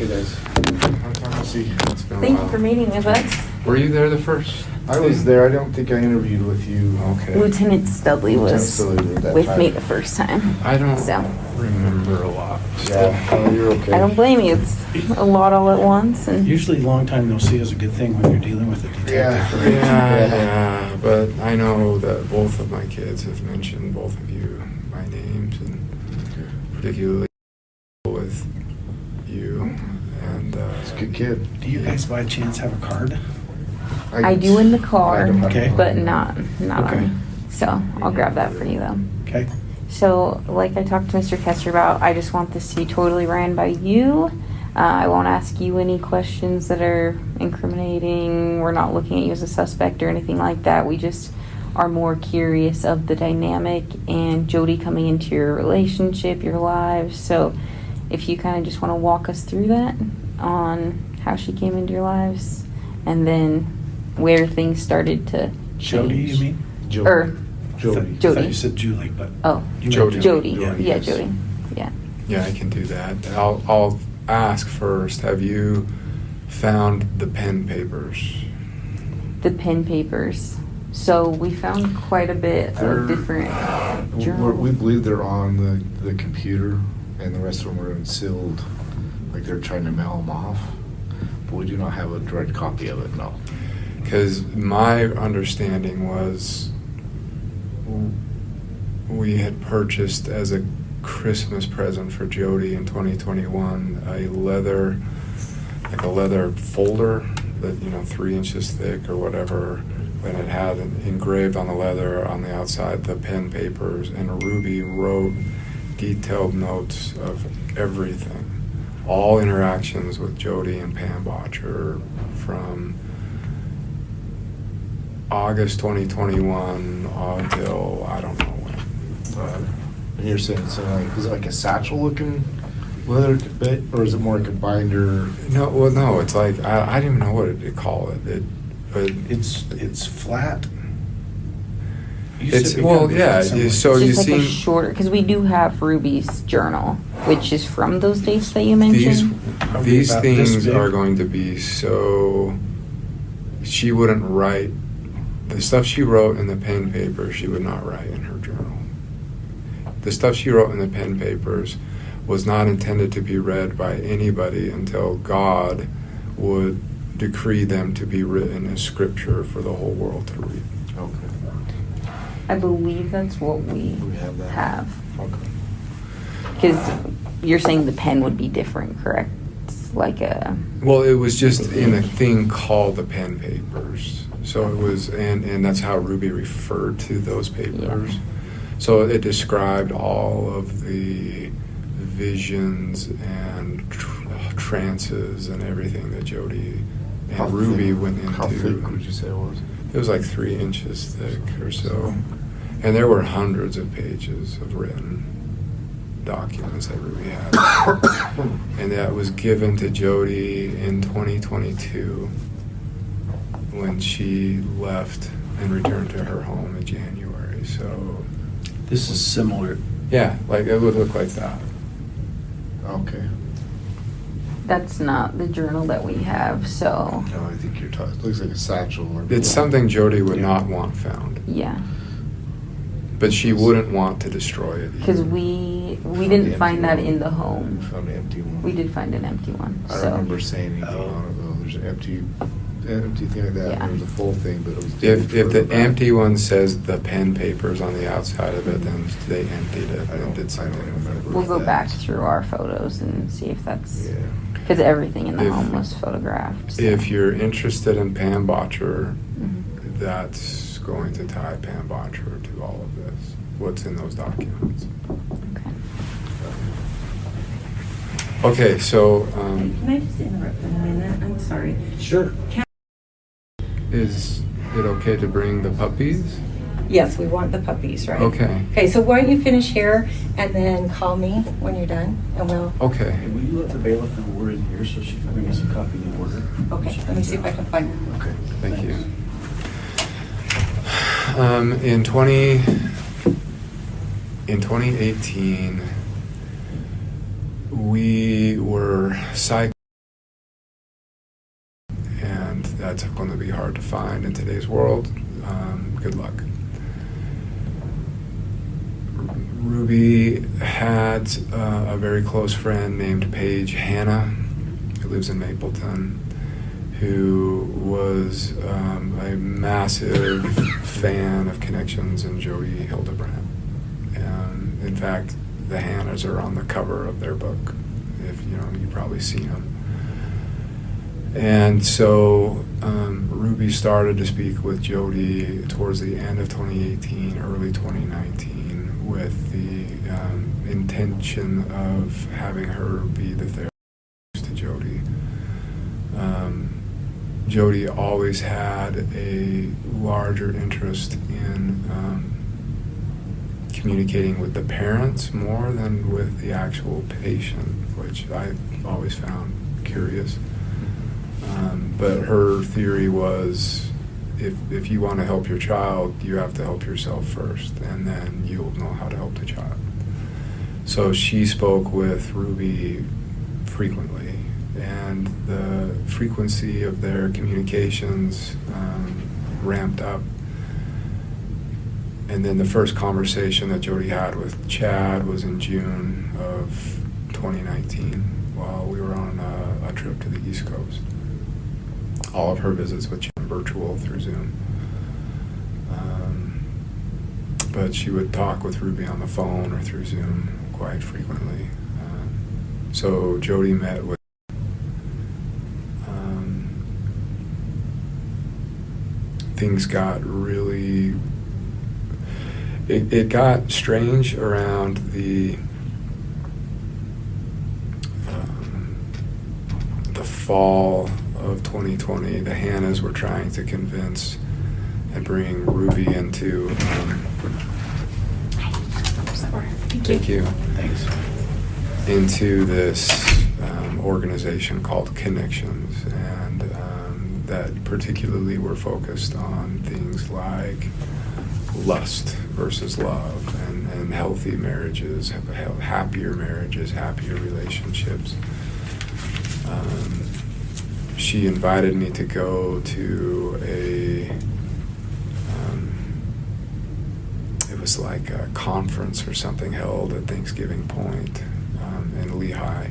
Hey guys. Long time no see. It's been a Thank you while. for meeting with us. Were you there the first? I was there. I don't think I interviewed with you. Okay. Lieutenant Studley was Lieutenant Studley at that with time. me the first time. I don't So. remember a lot. Yeah, oh, you're okay. I don't blame you. It's a lot all at once. And Usually long time no see is a good thing when you're dealing with a detective. Yeah. right? Yeah, but I know that both of my kids have mentioned both of you by names, and particularly with you. And He's a good kid. Do you guys by chance have a card? I do in the car, I don't have Okay. one. but not Okay. on me. So I'll grab that for you though. Okay. So, like I talked to Mr. Kester about, I just want this to be totally ran by you. I won't ask you any questions that are incriminating. We're not looking at you as a suspect or anything like that. We just are more curious of the dynamic and Jody coming into your relationship, your lives. So, if you kind of just want to walk us through that on how she came into your lives and then where things started to change. Jody, you mean? Jody. Or, Jody. I thought Jody. you said Julie, but oh, you meant Jody. Jody. Yeah. Yeah, Jody. Yeah. yeah, I can do that. I'll ask first, have you found the pen papers? The pen papers. So we found quite a bit They're- of different We journals. believe they're on the computer, and the rest of them are sealed, like they're trying to mail them off. But we do not have a direct copy of it, no. Because my understanding was we had purchased as a Christmas present for Jody in 2021 a leather folder that, 3 inches thick or whatever, and it had engraved on the leather on the outside the pen papers, and Ruby wrote detailed notes of everything, all interactions with Jody and Pam Botcher from August 2021 until I don't know when. And you're saying something like, is it like a satchel looking leather bit, or is it more like a binder? No, it's like I don't even know what to call it. But it's flat. You it's said well, we yeah. found something. So It's you just like a see shorter, because we do have Ruby's journal, which is from those dates that you mentioned. these about this things big? are going to be so. She wouldn't write the stuff she wrote in the pen paper. She would not write in her journal. The stuff she wrote in the pen papers was not intended to be read by anybody until God would decree them to be written as scripture for the whole world to read. Okay. I believe that's what we We have that. have. Okay. Because you're saying the pen would be different, correct? It's like a. Well, it was just in a thing called the pen papers. So it was, and that's how Ruby referred to those papers. Yeah. So it described all of the visions and trances and everything that Jody and How Ruby thick- went into. How thick would you say it was? It was like 3 inches thick or so. And there were hundreds of pages of written documents that Ruby had. And that was given to Jody in 2022 when she left and returned to her home in January. So, This is similar. yeah, like it would look like that. Okay. That's not the journal that we have, so No, I think you're talking, it looks like a satchel. Or It's something Jody would not want found, yeah. but she wouldn't want to destroy it. Because either. we Found didn't the find that empty in the one. home. We found an empty one. We did find an empty one. I don't So remember saying anything Oh. on it though. There's an empty thing like that. Yeah. There was a full thing, but it was. If dated the further back. empty one says the pen papers on the outside of it, then they emptied it I and don't, did I something. don't remember. we'll go that. back through our photos and see if that's Yeah. because everything in the If- home was photographed. So. If you're interested in Pam Botcher, Mhm. that's going to tie Pam Botcher to all of this. What's in those documents? Okay. Okay, so Can I just interrupt for a minute? I'm sorry. Sure. is it okay to bring the puppies? Yes, we want the puppies, right? Okay. Okay, so why don't you finish here and then call me when you're done and we'll, Okay. Hey, will you let the bailiff know we're in here so she can bring us a copy of the order? okay, let me see if I can find them. Okay. Thank you. Thanks. In 2018, we were cycling that's going to be hard to find in today's world. Good luck. Ruby had a very close friend named Paige Hanna, who lives in Mapleton, who was a massive fan of Connections and Jody Hildebrandt. In fact, the Hannas are on the cover of their book. If you've probably seen them. And so Ruby started to speak with Jody towards the end of 2018, early 2019, with the intention of having her be the therapist to Jody. Jody always had a larger interest in communicating with the parents more than with the actual patient, which I always found curious. But her theory was, if you want to help your child, you have to help yourself first, and then you'll know how to help the child. So she spoke with Ruby frequently, and the frequency of their communications ramped up. And then the first conversation that Jody had with Chad was in June of 2019 while we were on a trip to the East Coast. All of her visits with Chad virtual through Zoom. But she would talk with Ruby on the phone or through Zoom quite frequently. So Jody met with things got really it got strange around the fall of 2020. The Hannas were trying to convince and bring Ruby into thank you. Thanks. Into this organization called Connections, and that particularly were focused on things like lust versus love, and healthy marriages, happier marriages, happier relationships. She invited me to go to it was like a conference or something held at Thanksgiving Point in Lehigh.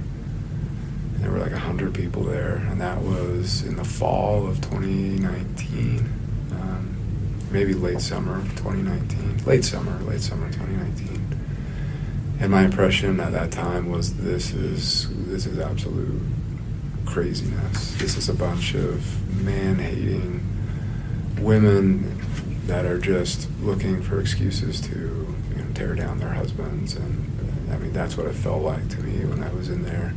And there were like 100 people there, and that was in the fall of 2019, maybe late summer of 2019, late summer 2019. And my impression at that time was this is absolute craziness. This is a bunch of man-hating women that are just looking for excuses to tear down their husbands, and I mean that's what it felt like to me when I was in there.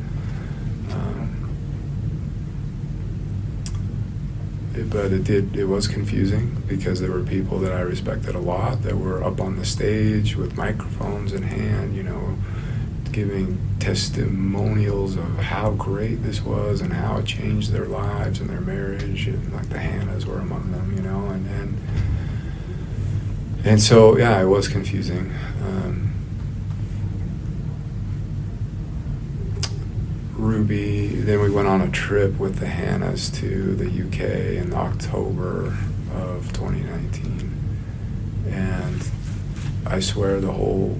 But it was confusing because there were people that I respected a lot that were up on the stage with microphones in hand, giving testimonials of how great this was and how it changed their lives and their marriage, and like the Hannas were among them, and so yeah, it was confusing. Ruby, then we went on a trip with the Hannas to the UK in October of 2019, and I swear the whole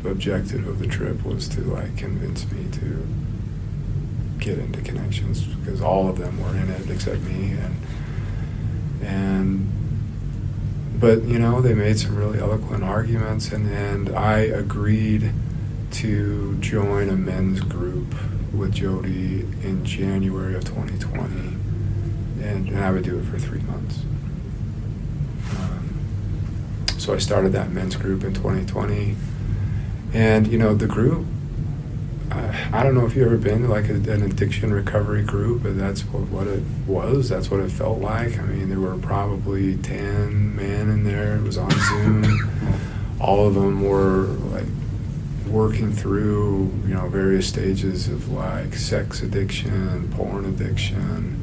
objective of the trip was to convince me to get into Connections, because all of them were in it except me, but they made some really eloquent arguments, and I agreed to join a men's group with Jody in January of 2020, and I would do it for 3 months. So I started that men's group in 2020, and the group, I don't know if you've ever been to an addiction recovery group, but that's what it was. That's what it felt like. I mean, there were probably 10 men in there. It was on Zoom. All of them were working through various stages of sex addiction, porn addiction,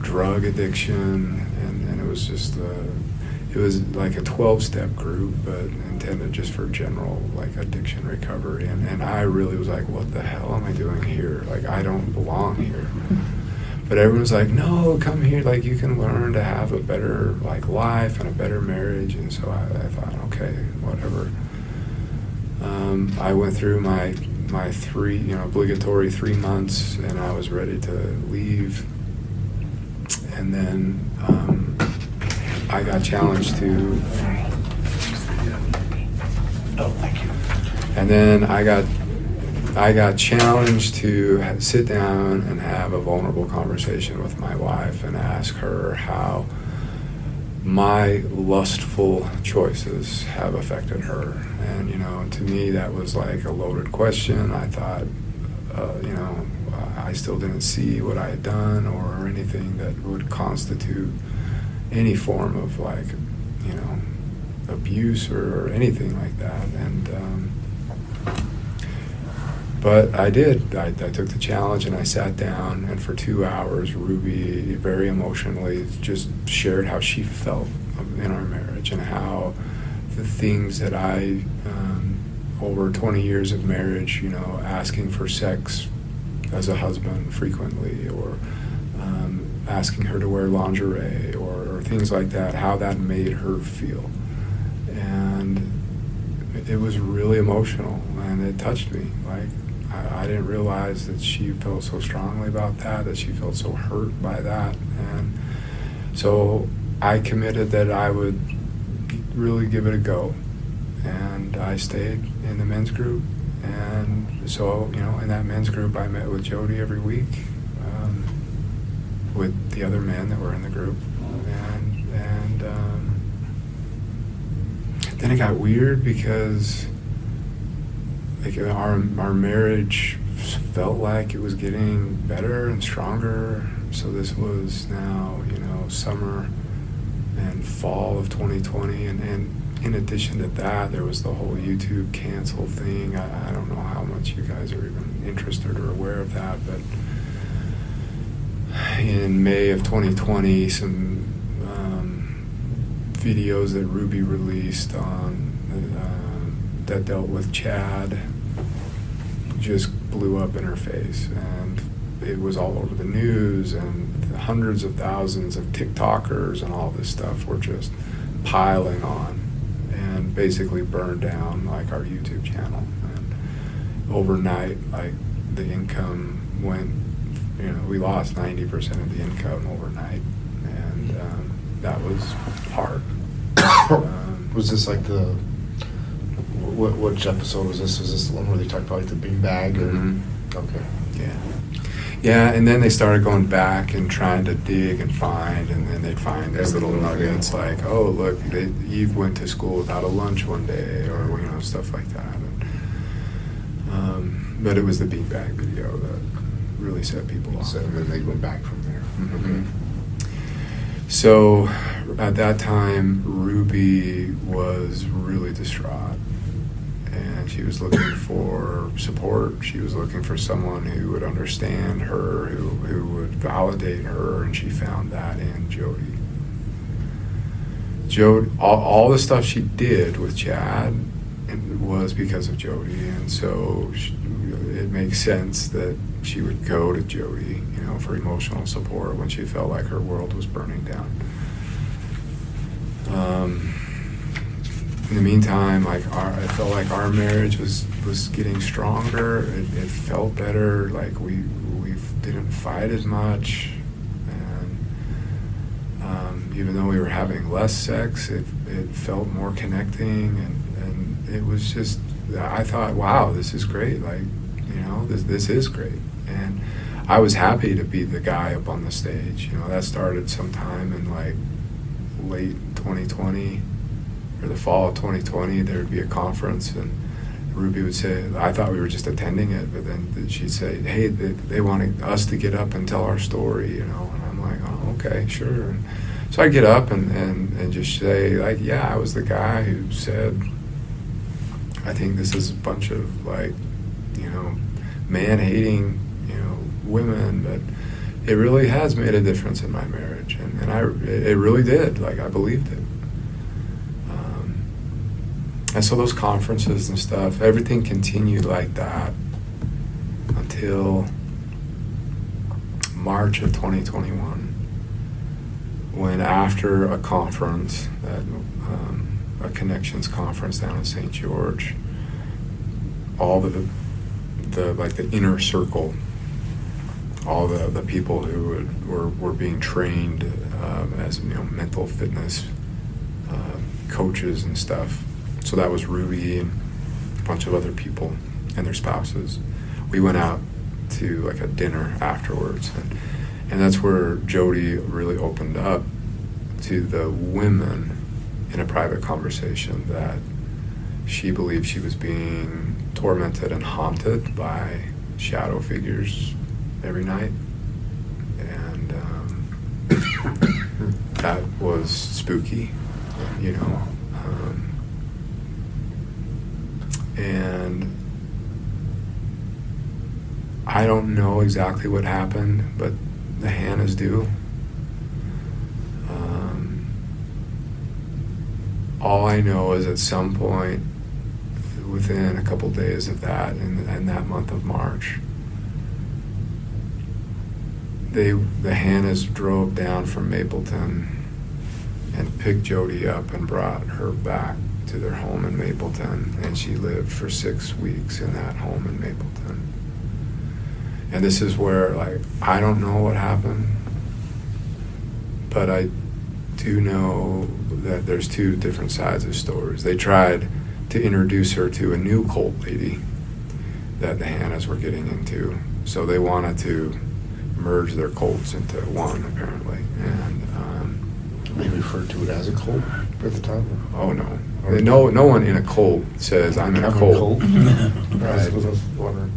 drug addiction, and it was just it was like a 12-step group, but intended just for general addiction recovery, and I really was like, what the hell am I doing here? I don't belong here. But everyone's like, no, come here, like you can learn to have a better like life and a better marriage. And so I thought, okay, whatever. I went through my obligatory 3 months, and I was ready to leave. And then I got challenged to. Oh, thank you. And then I got challenged to sit down and have a vulnerable conversation with my wife and ask her how my lustful choices have affected her. And, to me, that was like a loaded question. I thought, I still didn't see what I had done or anything that would constitute any form of like, abuse or anything like that. And, but I did. I took the challenge and I sat down, and for 2 hours, Ruby very emotionally just shared how she felt in our marriage and how the things that I, over 20 years of marriage, asking for sex as a husband frequently, or asking her to wear lingerie or things like that, how that made her feel. And it was really emotional, and it touched me. Like, I didn't realize that she felt so strongly about that she felt so hurt by that. And so I committed that I would really give it a go. And I stayed in the men's group. And so, in that men's group, I met with Jody every week, with the other men that were in the group. And then it got weird because like our marriage felt like it was getting better and stronger. So this was now, summer and fall of 2020. And in addition to that, there was the whole YouTube cancel thing. I don't know how much you guys are even interested or aware of that, but in May of 2020, some videos that Ruby released on that dealt with Chad just blew up in her face, and it was all over the news, and hundreds of thousands of TikTokers and all this stuff were just piling on and basically burned down like our YouTube channel. And overnight, like the income went, we lost 90% of the income overnight, and that was hard. Was this like which episode was this? Was this the one where they talked about like the bean bag? Or Okay. Yeah, and then they started going back and trying to dig and find, and then they'd find these little nuggets like, oh, look, Eve went to school without a lunch one day, or stuff like that. And, but it was the beanbag video that really set people off. So then they went back from there. Mm-hmm. So at that time, Ruby was really distraught, and she was looking for support. She was looking for someone who would understand her, who would validate her, and she found that in Jody. All the stuff she did with Chad was because of Jody, and so it makes sense that she would go to Jody, for emotional support when she felt like her world was burning down. In the meantime, I felt like our marriage was getting stronger. It felt better. Like we didn't fight as much, and even though we were having less sex, it felt more connecting, and it was just. I thought, wow, this is great. Like, this is great, and I was happy to be the guy up on the stage. That started sometime in like late 2020 or the fall of 2020. There would be a conference, and Ruby would say, I thought we were just attending it, but then she'd say, hey, they wanted us to get up and tell our story, and I'm like, oh, okay, sure. And so I'd get up and just say, like, yeah, I was the guy who said, I think this is a bunch of like, man-hating, women, but it really has made a difference in my marriage, and it really did. Like, I believed it. And so those conferences and stuff, everything continued like that until March of 2021, when after a conference, a connections conference down in St. George, all the inner circle, all the people who were being trained as mental fitness coaches and stuff. So that was Ruby and a bunch of other people and their spouses. We went out to like a dinner afterwards, and that's where Jody really opened up to the women in a private conversation that she believed she was being tormented and haunted by shadow figures every night, and that was spooky, and I don't know exactly what happened, but the Hannahs do. All I know is at some point within a couple days of that, in that month of March, the Hannahs drove down from Mapleton and picked Jody up and brought her back to their home in Mapleton, and she lived for 6 weeks in that home in Mapleton. And this is where, I don't know what happened, but I do know that there's two different sides of stories. They tried to introduce her to a new cult lady that the Hannahs were getting into. So they wanted to merge their cults into one, apparently. And They referred to it as a cult at the time? oh no, no one in a cult says I'm in a cult. Right. I was wondering.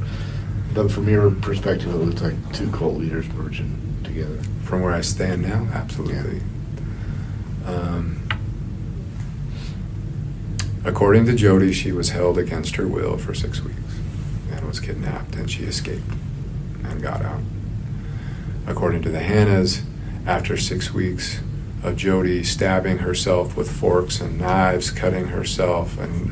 But from your perspective, it looks like two cult leaders merging together. From where I stand now, absolutely. According to Jody, she was held against her will for 6 weeks and was kidnapped, and she escaped and got out. According to the Hannahs, after 6 weeks of Jody stabbing herself with forks and knives, cutting herself, and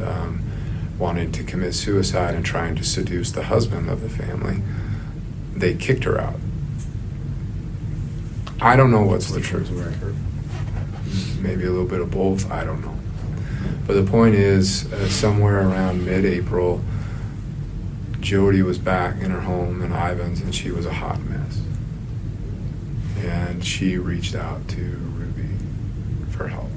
wanting to commit suicide and trying to seduce the husband of the family, they kicked her out. I don't know what's the truth. Maybe a little bit of both, I don't know. But the point is, somewhere around mid-April, Jody was back in her home in Ivins, and she was a hot mess. And she reached out to Ruby for help.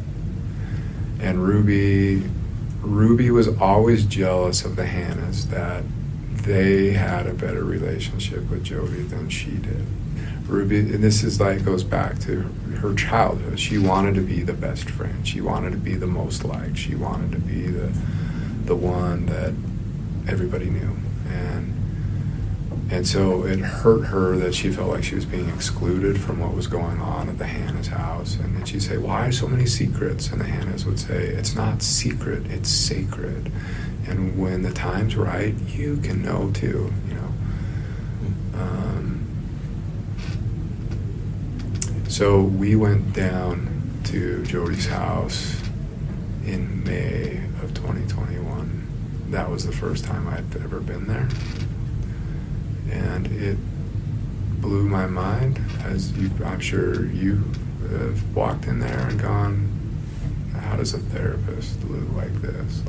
And Ruby was always jealous of the Hannahs, that they had a better relationship with Jody than she did. Ruby, and this is goes back to her childhood. She wanted to be the best friend. She wanted to be the most liked. She wanted to be the one that everybody knew. And so it hurt her that she felt like she was being excluded from what was going on at the Hannah's house. And then she'd say, why so many secrets? And the Hannahs would say, it's not secret, it's sacred. And when the time's right, you can know too, So we went down to Jody's house in May of 2021. That was the first time I'd ever been there. And it blew my mind, as I'm sure you have walked in there and gone, how does a therapist live like this?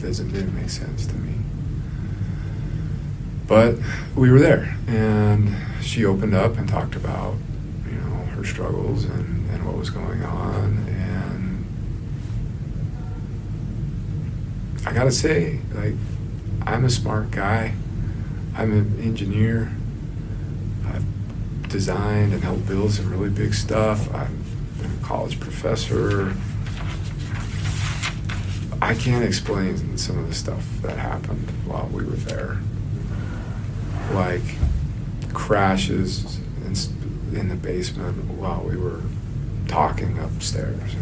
Didn't make sense to me. But we were there, and she opened up and talked about, her struggles and what was going on. And I gotta say, I'm a smart guy. I'm an engineer. I've designed and helped build some really big stuff. I've been a college professor. I can't explain some of the stuff that happened while we were there. Like crashes in the basement while we were talking upstairs,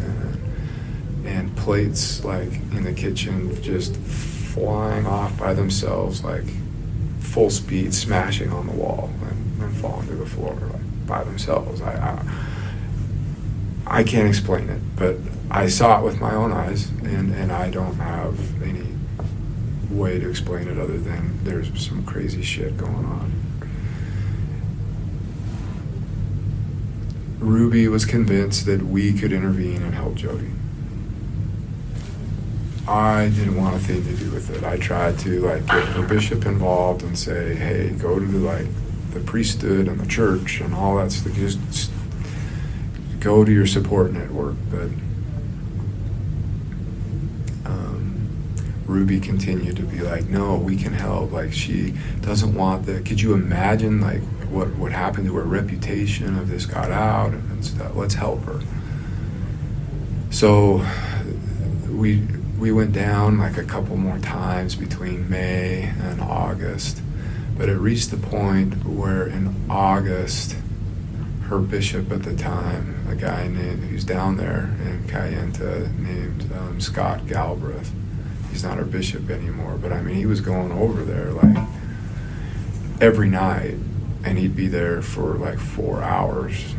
and plates in the kitchen just flying off by themselves, full speed, smashing on the wall and falling to the floor by themselves. I can't explain it, but I saw it with my own eyes, and I don't have any way to explain it other than there's some crazy shit going on. Ruby was convinced that we could intervene and help Jody. I didn't want a thing to do with it. I tried to like get her bishop involved and say, hey, go to the priesthood and the church and all that stuff. Just go to your support network. But Ruby continued to be like, no, we can help. Like, she doesn't want that. Could you imagine like what happened to her reputation if this got out and stuff? Let's help her. So we went down like a couple more times between May and August, but it reached the point where in August, her bishop at the time, a guy who's down there in Kayenta named Scott Galbraith, he's not our bishop anymore, but I mean, he was going over there like every night, and he'd be there for like 4 hours,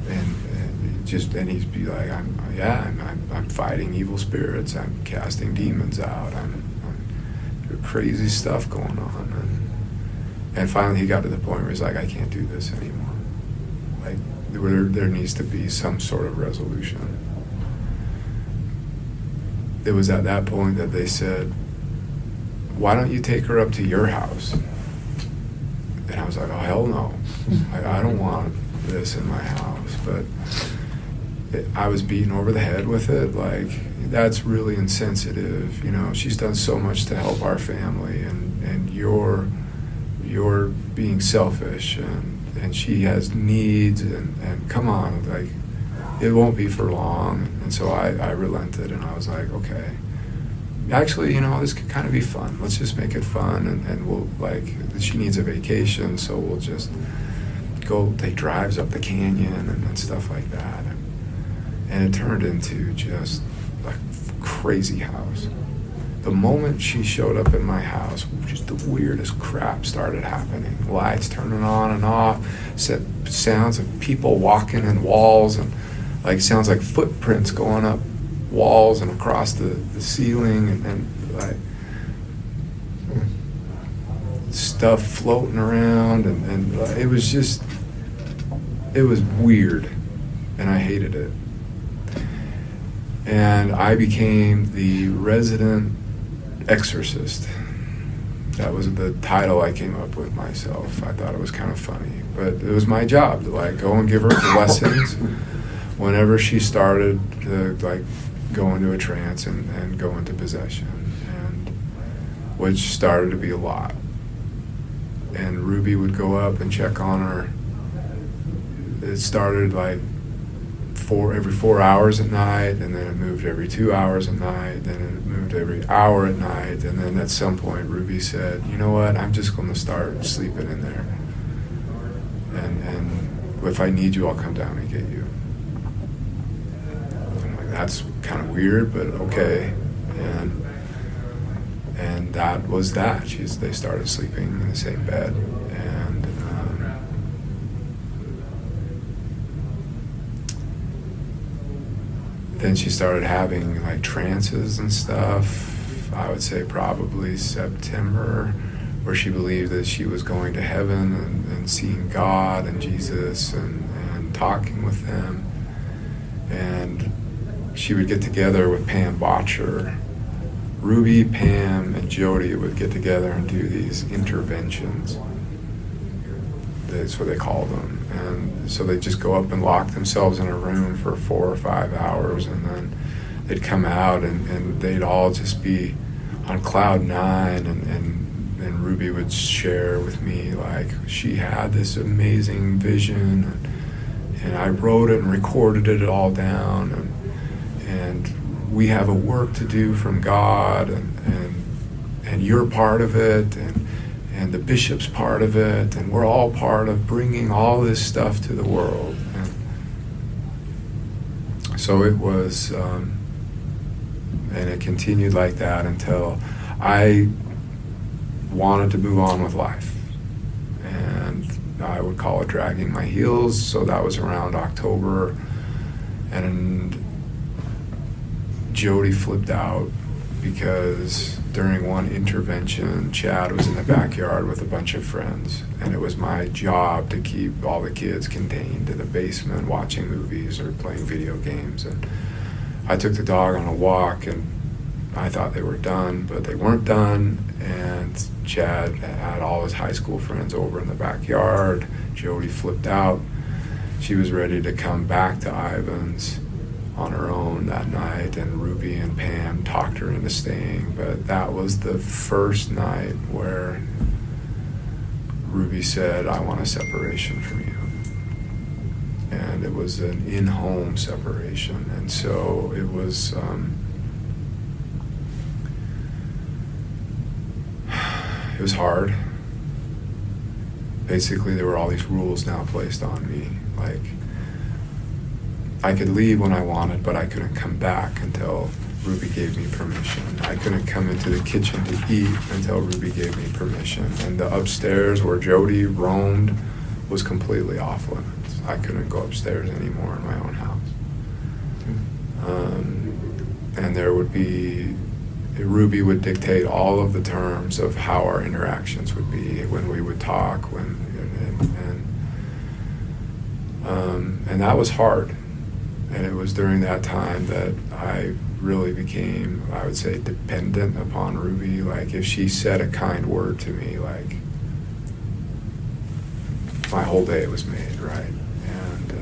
and he'd be like, I'm fighting evil spirits, I'm casting demons out, I'm crazy stuff going on, and finally he got to the point where he's like, I can't do this anymore. Like, there needs to be some sort of resolution. It was at that point that they said, why don't you take her up to your house? And I was like, oh, hell no. Like, I don't want this in my house. But I was beaten over the head with it. Like, that's really insensitive. You know, she's done so much to help our family, and you're being selfish, and she has needs, and come on, like, it won't be for long. And so I relented, and I was like, okay, actually, you know, this could kind of be fun. Let's just make it fun, and we'll, like, she needs a vacation, so we'll just go take drives up the canyon and stuff like that. And it turned into just like crazy house. The moment she showed up in my house, just the weirdest crap started happening. Lights turning on and off, sounds of people walking in walls, and like sounds like footprints going up walls and across the ceiling, and like stuff floating around, and it was weird, and I hated it. And I became the resident exorcist. That was the title I came up with myself. I thought it was kind of funny, but it was my job to like go and give her blessings whenever she started to like go into a trance and go into possession, and which started to be a lot. And Ruby would go up and check on her. It started like every 4 hours at night, and then it moved every 2 hours at night, then it moved every hour at night, and then at some point Ruby said, you know what, I'm just going to start sleeping in there, and if I need you, I'll come down and get you. I'm like, that's kind of weird, but okay. And that was that. They started sleeping in the same bed, and then she started having like trances and stuff. I would say probably September, where she believed that she was going to heaven and seeing God and Jesus and talking with them. And she would get together with Pam Botcher. Ruby, Pam, and Jody would get together and do these interventions. That's what they called them. And so they'd just go up and lock themselves in a room for 4 or 5 hours, and then they'd come out and they'd all just be on cloud nine, and Ruby would share with me like she had this amazing vision, and I wrote it and recorded it all down, and we have a work to do from God, and you're part of it, and the bishop's part of it, and we're all part of bringing all this stuff to the world. And so it was, and it continued like that until I wanted to move on with life. And I would call it dragging my heels, so that was around October, and Jody flipped out because during one intervention, Chad was in the backyard with a bunch of friends, and it was my job to keep all the kids contained in the basement watching movies or playing video games. And I took the dog on a walk, and I thought they were done, but they weren't done. And Chad had all his high school friends over in the backyard. Jody flipped out. She was ready to come back to Ivan's on her own that night, and Ruby and Pam talked her into staying. But that was the first night where Ruby said, "I want a separation from you." And it was an in-home separation. And so it was it was hard. Basically, there were all these rules now placed on me. Like, I could leave when I wanted, but I couldn't come back until Ruby gave me permission. I couldn't come into the kitchen to eat until Ruby gave me permission. And the upstairs where Jody roamed was completely off limits. I couldn't go upstairs anymore in my own house. And there would be, Ruby would dictate all of the terms of how our interactions would be, when we would talk, and that was hard. And it was during that time that I really became, I would say, dependent upon Ruby. Like, if she said a kind word to me, like, my whole day was made, right? And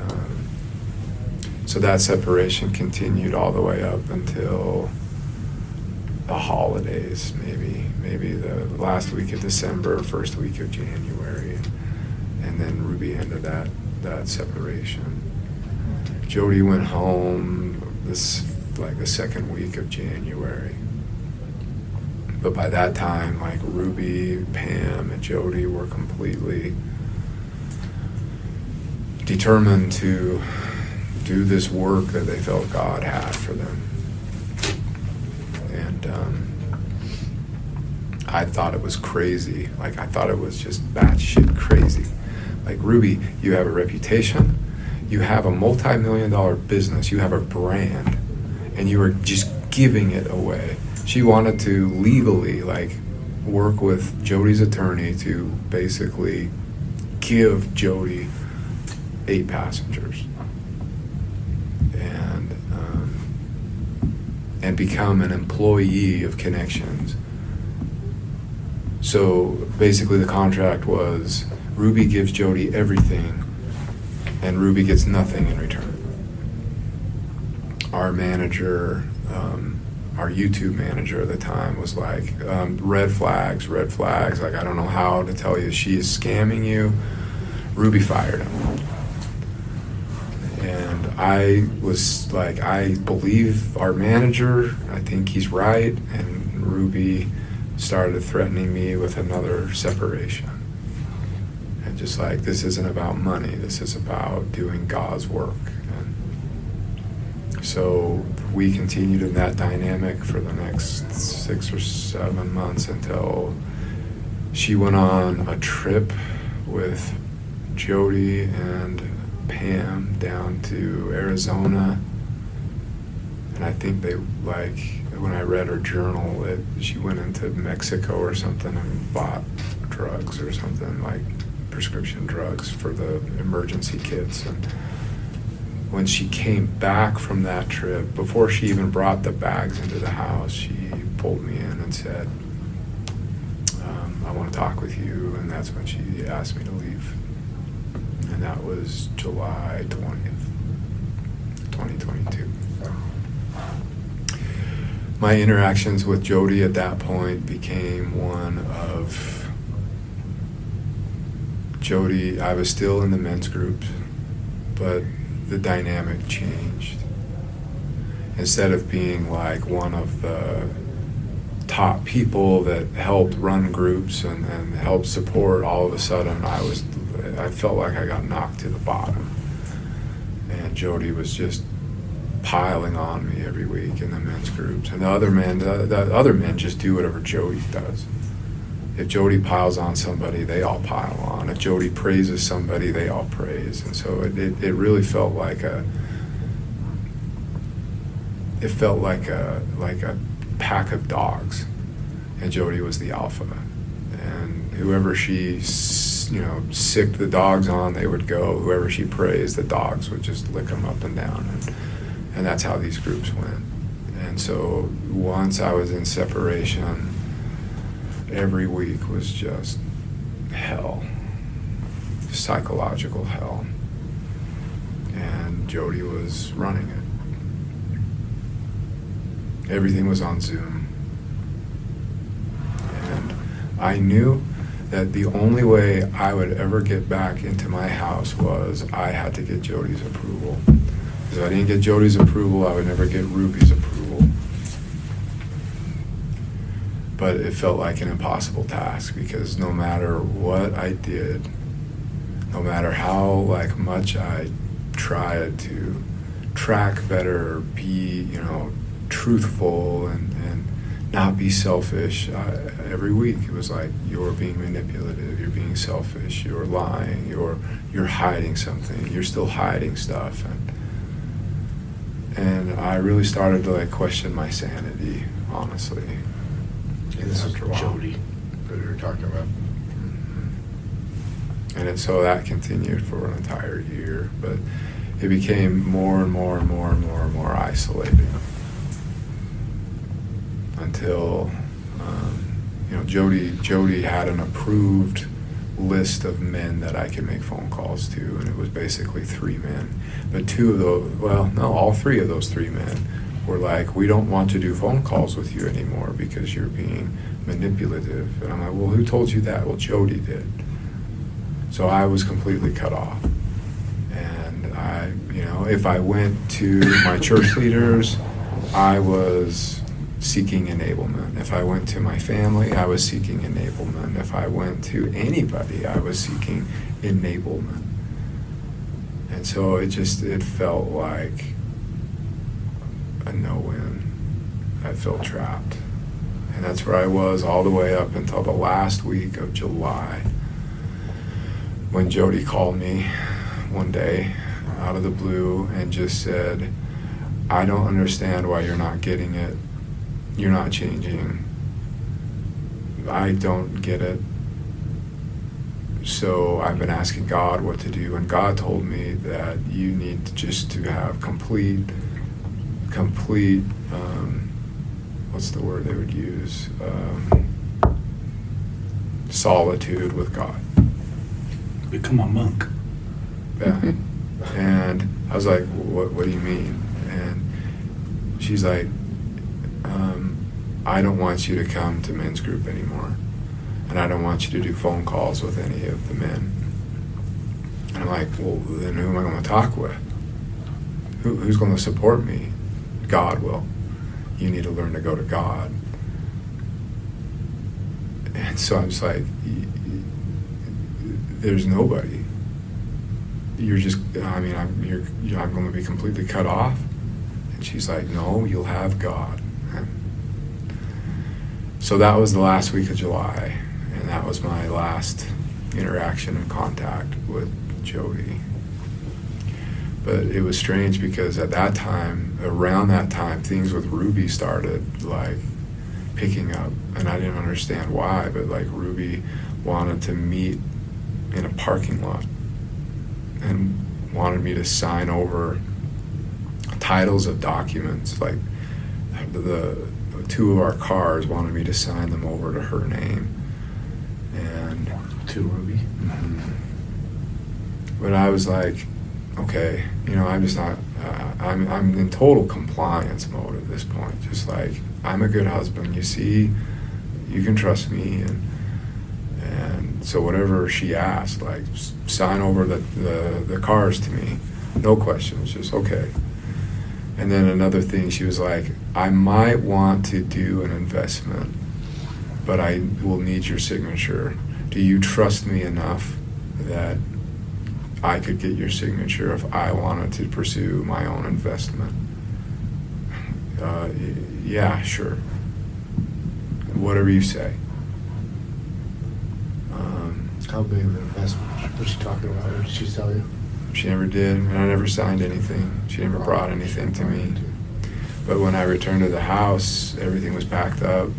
so that separation continued all the way up until the holidays, maybe the last week of December, first week of January, and then Ruby ended that separation. Jody went home the second week of January. But by that time, like, Ruby, Pam, and Jody were completely determined to do this work that they felt God had for them. And I thought it was crazy. Like, I thought it was just batshit crazy. Like, Ruby, you have a reputation, you have a multi-million-dollar business, you have a brand, and you are just giving it away. She wanted to legally, like, work with Jody's attorney to basically give Jody 8 passengers and become an employee of Connections. So basically the contract was Ruby gives Jody everything and Ruby gets nothing in return. Our manager, our YouTube manager at the time, was like, red flags, like, I don't know how to tell you, she is scamming you. Ruby fired him. And I was like, I believe our manager, I think he's right. And Ruby started threatening me with another separation. And just like, this isn't about money, this is about doing God's work. And so we continued in that dynamic for the next 6 or 7 months until she went on a trip with Jody and Pam down to Arizona. And I think they, like, when I read her journal, she went into Mexico or something and bought drugs or something, like prescription drugs for the emergency kits. And when she came back from that trip, before she even brought the bags into the house, she pulled me in and said, I want to talk with you. And that's when she asked me to leave. And that was July 20th, 2022. My interactions with Jody at that point became one of Jody. I was still in the men's groups, but the dynamic changed. Instead of being like one of the top people that helped run groups and helped support, all of a sudden I felt like I got knocked to the bottom. And Jody was just piling on me every week in the men's groups. And the other men just do whatever Jody does. If Jody piles on somebody, they all pile on. If Jody praises somebody, they all praise. And so it really felt like a pack of dogs. and Jody was the alpha. And whoever she, sicked the dogs on, they would go. Whoever she praised, the dogs would just lick them up and down. And that's how these groups went. And so once I was in separation, every week was just hell, psychological hell. And Jody was running it. Everything was on Zoom. And I knew that the only way I would ever get back into my house was I had to get Jody's approval. If I didn't get Jody's approval, I would never get Ruby's approval. But it felt like an impossible task, because no matter what I did, no matter how much I tried to track better, be truthful and not be selfish, every week it was like, you're being manipulative, you're being selfish, you're lying, you're hiding something, you're still hiding stuff. And I really started to question my sanity, honestly. And this was After a while. Jody that we were talking about. And so that continued for an entire year, but it became more and more and more and more and more isolating until Jody had an approved list of men that I could make phone calls to, and it was basically 3 men. But all 3 of those 3 men were like, we don't want to do phone calls with you anymore because you're being manipulative. And I'm like, well, who told you that? Well, Jody did. So I was completely cut off. And if I went to my church leaders, I was seeking enablement. If I went to my family, I was seeking enablement. If I went to anybody, I was seeking enablement. And so it felt like a no-win. I felt trapped. And that's where I was all the way up until the last week of July, when Jody called me one day out of the blue and just said, I don't understand why you're not getting it. You're not changing. I don't get it. So I've been asking God what to do, and God told me that you need to have complete, what's the word they would use? Solitude with God. Become a monk. Yeah. And I was like, what do you mean? And she's like, I don't want you to come to men's group anymore. And I don't want you to do phone calls with any of the men. And I'm like, well, then who am I going to talk with? Who's going to support me? God will. You need to learn to go to God. And so I'm just like, there's nobody. You're just, I'm going to be completely cut off. And she's like, no, you'll have God. So that was the last week of July, and that was my last interaction and contact with Jody. But it was strange because around that time, things with Ruby started picking up, and I didn't understand why, but Ruby wanted to meet in a parking lot and wanted me to sign over titles of documents, the 2 of our cars wanted me to sign them over to her name. And To Ruby. Mm-hmm. But I was like, okay, I'm just not, I'm in total compliance mode at this point. Just I'm a good husband, you see, you can trust me. And so whatever she asked, sign over the cars to me, no questions, just okay. And then another thing, she was like, I might want to do an investment, but I will need your signature. Do you trust me enough that I could get your signature if I wanted to pursue my own investment? Yeah, sure. Whatever you say. How big of an investment was she talking about? What did she tell you? She never did, and I never signed anything. She never brought anything to me. But when I returned to the house, everything was packed up,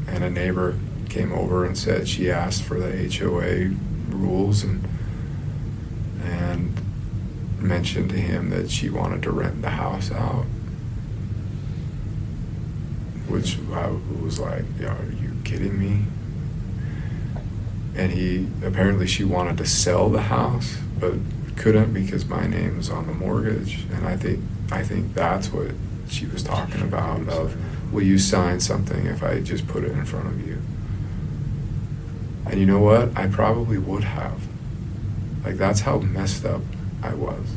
and a neighbor came over and said she asked for the HOA rules and mentioned to him that she wanted to rent the house out, which I was like, yeah, are you kidding me? And she wanted to sell the house, but couldn't because my name was on the mortgage. And I think that's what she was talking about, of, will you sign something if I just put it in front of you? And you know what? I probably would have. Like, that's how messed up I was.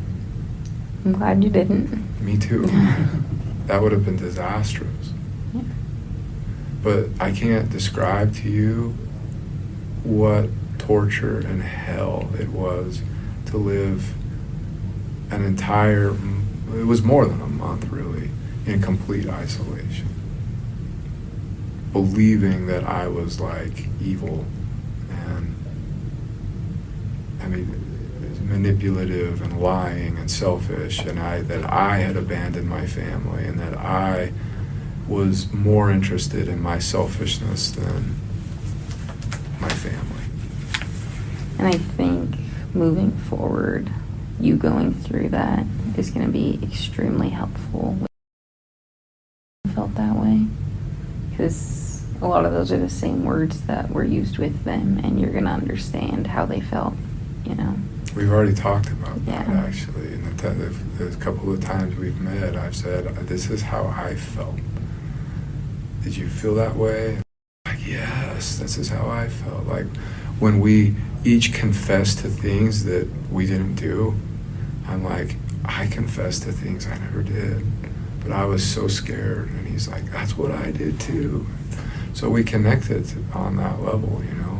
I'm glad you didn't. Me too. That would have been disastrous. Yeah. But I can't describe to you what torture and hell it was to live an entire, it was more than a month really, in complete isolation. Believing that I was like evil and, I mean, manipulative and lying and selfish, and that I had abandoned my family, and that I was more interested in my selfishness than my family. And I think moving forward, you going through that is going to be extremely helpful. I felt that way because a lot of those are the same words that were used with them, and you're going to understand how they felt, you know. We've already talked about that, Yeah. actually. In the couple of times we've met, I've said, this is how I felt. Did you feel that way? Like, yes, this is how I felt. Like, when we each confess to things that we didn't do, I'm like, I confess to things I never did, but I was so scared. And he's like, that's what I did too. So we connected on that level, you know,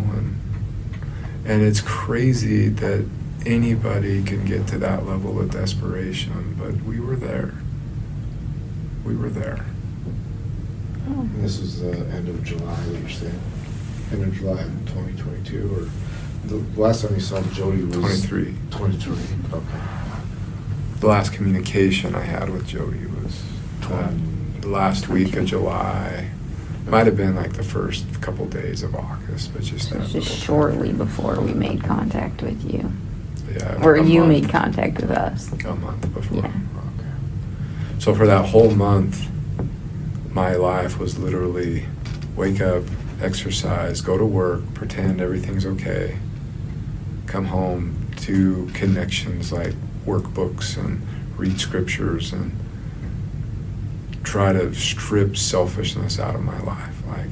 and it's crazy that anybody can get to that level of desperation, but we were there. We were there. Oh. And this was the end of July, what you're saying? End of July 2022, or the last time you saw Jody was 23. 23. Okay. The last communication I had with Jody was the last week of July. Might have been like the first couple days of August, but just So that it's just little shortly time. before we made contact with you. Yeah, Or a you month. made contact with us. A month before. Yeah. Okay. So for that whole month, my life was literally wake up, exercise, go to work, pretend everything's okay, come home, do connections like workbooks and read scriptures and try to strip selfishness out of my life. Like,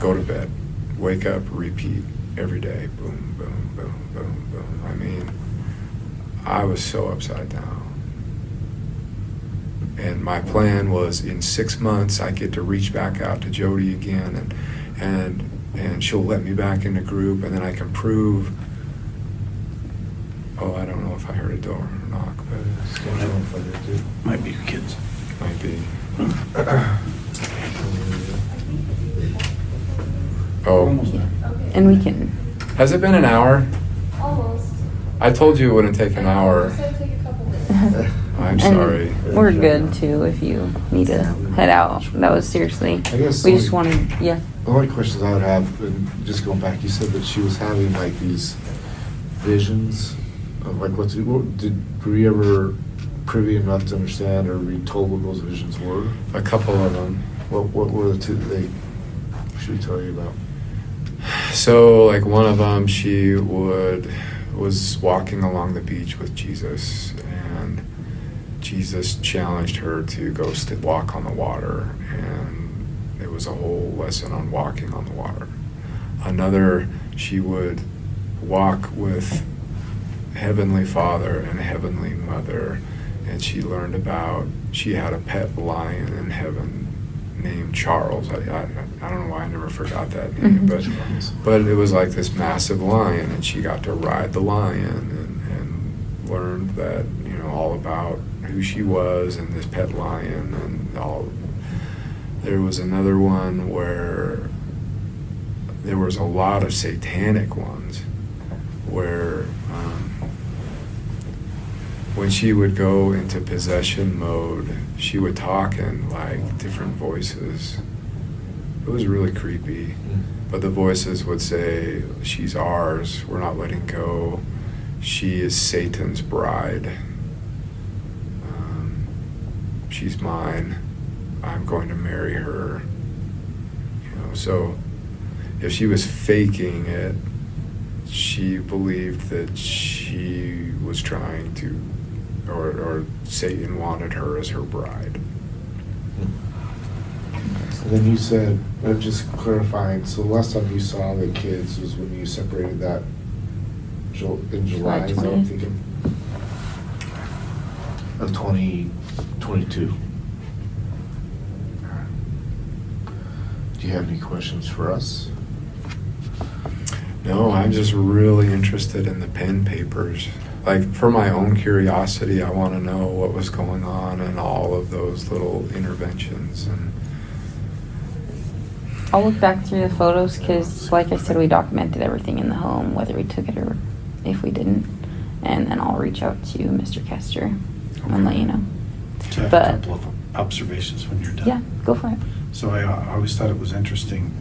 go to bed, wake up, repeat every day, boom, boom, boom, boom, boom. I mean, I was so upside down. And my plan was in 6 months I get to reach back out to Jody again, and she'll let me back in the group, and then I can prove. Oh, I don't know if I heard a door knock, but it's Don't have one for you, too. Might be your kids. might be. Oh, And we can, has it been an hour? Almost. I told you it wouldn't take an hour. So take a couple minutes. I'm and sorry. we're good too if you need to head out. That was seriously, I guess we just only- wanted, yeah. The only questions I would have, and just going back, you said that she was having like these visions of like were you ever privy enough to understand or be told what those visions were? A couple of them. What were the two that should we tell you about? So, like, one of them, she was walking along the beach with Jesus, and Jesus challenged her to go walk on the water, and it was a whole lesson on walking on the water. Another, she would walk with Heavenly Father and Heavenly Mother, and she learned about, she had a pet lion in heaven named Charles. I don't know why I never forgot that name, but it was like this massive lion, and she got to ride the lion and learned that, you know, all about who she was and this pet lion and all. There was another one where there was a lot of satanic ones where when she would go into possession mode, she would talk in like different voices. It was really creepy. But the voices would say, she's ours, we're not letting go. She is Satan's bride. She's mine. I'm going to marry her. So if she was faking it, she believed that she was trying to, or Satan wanted her as her bride. And then you said, just clarifying, so the last time you saw the kids was when you separated that in July, is that what I'm 20th. thinking? Of 2022. Do you have any questions for us? No, I'm just really interested in the pen papers. Like, for my own curiosity, I want to know what was going on in all of those little interventions. And I'll look back through the photos because, like I said, we documented everything in the home, whether we took it or if we didn't. And then I'll reach out to Mr. Kester and let you know. So I have But- a couple of observations when you're done. Yeah, go for it. So I always thought it was interesting,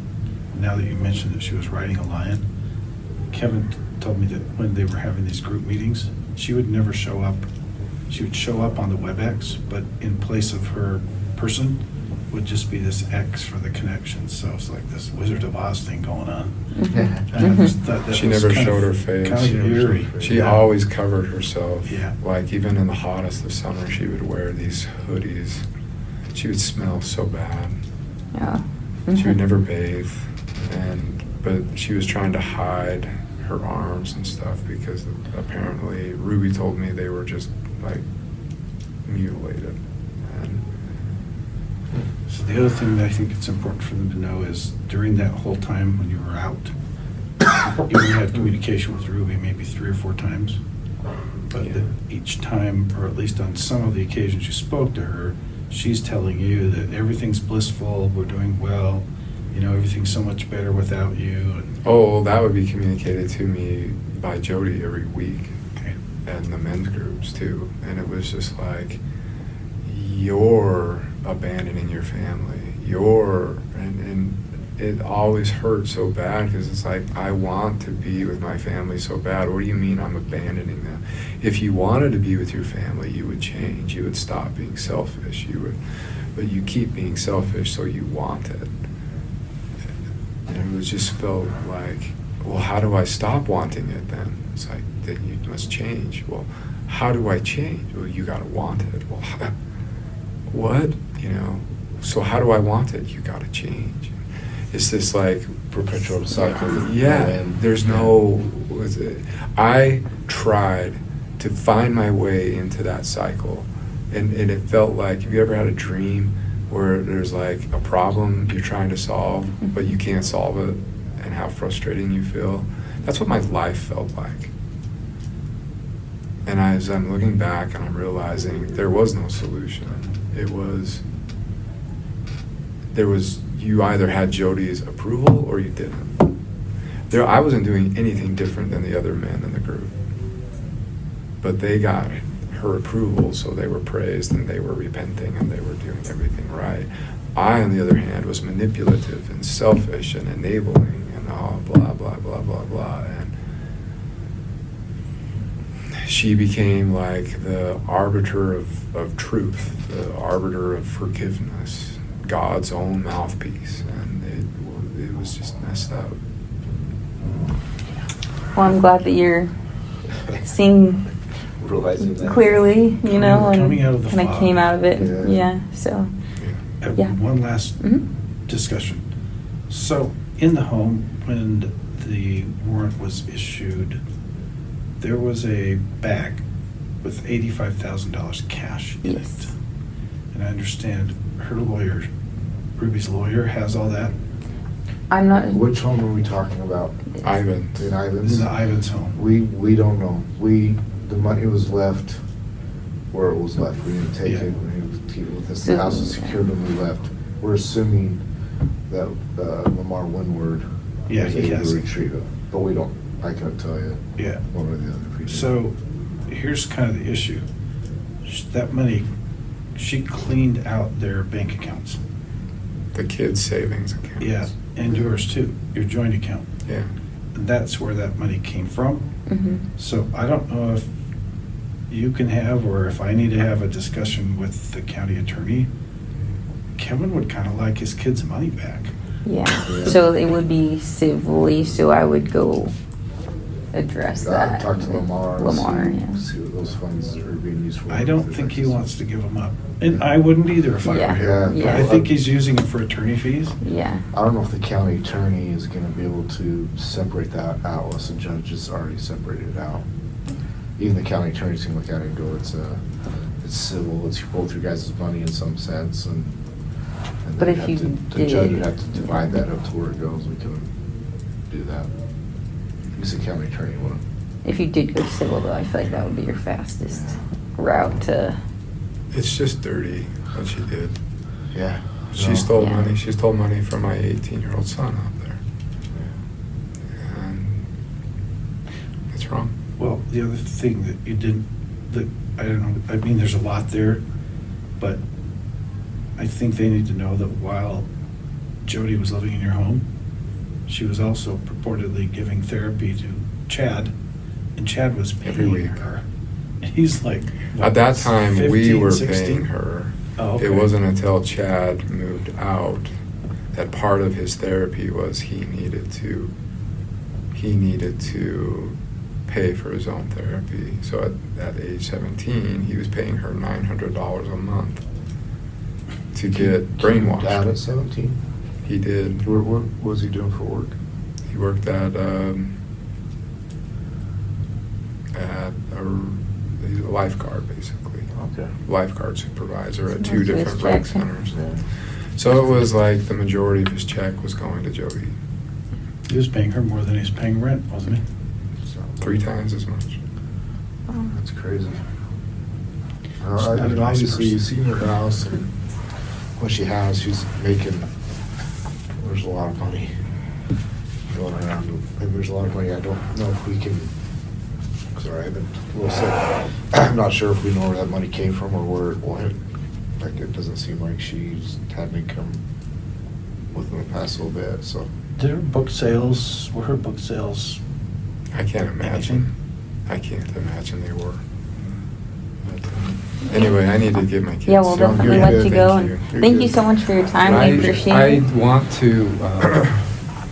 now that you mentioned that she was riding a lion. Kevin told me that when they were having these group meetings, she would never show up. She would show up on the WebEx, but in place of her person would just be this X for the connection. So it's like this Wizard of Oz thing going on. And I just thought that she was never kind showed of- her face. Kind of eerie. She Yeah. always covered herself. Yeah. Like, even in the hottest of summer, she would wear these hoodies. She would smell so bad. Yeah. She would Mhm. never bathe, but she was trying to hide her arms and stuff because apparently Ruby told me they were just like mutilated. And So the other thing that I think it's important for them to know is during that whole time when you were out, you only had communication with Ruby maybe 3 or 4 times. But Yeah. that each time, or at least on some of the occasions you spoke to her, she's telling you that everything's blissful, we're doing well, everything's so much better without you. And, oh, that would be communicated to me by Jody every week. okay. And the men's groups too. And it was just like, you're abandoning your family. And it always hurt so bad because it's like, I want to be with my family so bad. What do you mean I'm abandoning them? If you wanted to be with your family, you would change. You would stop being selfish. But you keep being selfish, so you want it. And it was just felt like, well, how do I stop wanting it then? It's like, then you must change. Well, how do I change? Well, you gotta want it. Well, what? So how do I want it? You gotta change. It's this like Perpetual cycle. yeah, And- there's no. I tried to find my way into that cycle, and it felt like, have you ever had a dream where there's like a problem you're trying to solve, but you can't solve it, and how frustrating you feel? That's what my life felt like. And as I'm looking back and I'm realizing there was no solution. There was, you either had Jody's approval or you didn't. I wasn't doing anything different than the other men in the group. But they got her approval, so they were praised and they were repenting and they were doing everything right. I, on the other hand, was manipulative and selfish and enabling and all blah, blah, blah, blah, blah. And she became like the arbiter of truth, the arbiter of forgiveness, God's own mouthpiece. And it was just messed up. Well, I'm glad that you're seeing Realizing that. clearly, and Coming out of the kind of fog. came out of it. Yeah. Yeah. So. Yeah. One last Mhm. discussion. So, in the home, when the warrant was issued, there was a bag with $85,000 cash in Yes. it. And I understand her lawyer, Ruby's lawyer, has all that I'm not. Which home are we talking about? Ivan. In in Ivans? the Ivan's home. We don't know. The money was left where it was left. We didn't take Yeah. it. With this, So- the house was secured when we left. We're assuming that Lamar Windward Yeah, was he able has to it. retrieve it. But we don't, I couldn't tell you Yeah. one or the other. if we did. So, here's kind of the issue. That money, she cleaned out their bank accounts. the kids' savings account. Yeah, and yours too, your joint account. Yeah. That's where that money came from. Mm-hmm. So I don't know if you can have, or if I need to have a discussion with the county attorney. Kevin would kind of like his kids' money back. Yeah, so it would be civilly, so I would go address that. Talk to Lamar. and Lamar, see, yeah. see what those funds are being used for. I don't think he wants to give them up. And I wouldn't either if I were Yeah, him. yeah. I think he's using it for attorney fees. Yeah, I don't know if the county attorney is gonna be able to separate that out unless the judge has already separated it out. Even the county attorney's gonna look at it and go, it's civil, it's both your guys' money in some sense, and But then if you the judge would did- have to divide that up to where it goes, we couldn't do that. Because the county attorney wouldn't. if you did go civil though, I feel like that would be your fastest route to, It's just dirty what she did. Yeah. She No. stole Yeah. money. She stole money from my 18-year-old son out there. And it's wrong. Well, the other thing that you didn't, that, I don't know, I mean, there's a lot there, but I think they need to know that while Jody was living in your home, she was also purportedly giving therapy to Chad, and Chad was Every paying week. her. And he's like, what, At that time, we 15, were 16? paying her. Oh, okay. It wasn't until Chad moved out that part of his therapy was he needed to pay for his own therapy. So at age 17, he was paying her $900 a month to get Dad brainwashed. at 17? He did. What was he doing for work? He worked at he's a lifeguard, basically. Okay. Lifeguard supervisor at So two most of his different rec check. centers. Yeah. So it was like the majority of his check was going to Jody. He was paying her more than he's paying rent, wasn't he? So, 3 times as much. That's crazy. She's not a nice Obviously, you've person. seen her house, and what she has, she's making, there's a lot of money going around. And there's a lot of money, I don't know if we can, sorry, I've been a little sick. I'm not sure if we know where that money came from or where it went. Like, it doesn't seem like she's had an income within the past little bit, so. Were her book sales I can't imagine. I can't imagine they were. But, anyway, I need to get my kids. yeah, we'll You're definitely good, let you go. thank And you. thank you so much for your time, we appreciate I it. want to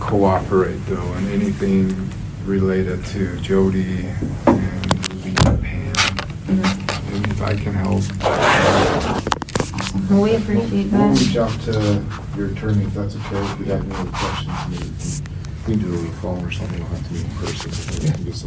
cooperate though in anything related to Jody and Pam. Mhm. And if I can help. Well, we appreciate We'll reach that. out to your attorney if that's okay, if we have any other questions, maybe we can do it over the phone or something, we'll have to meet in person. We can just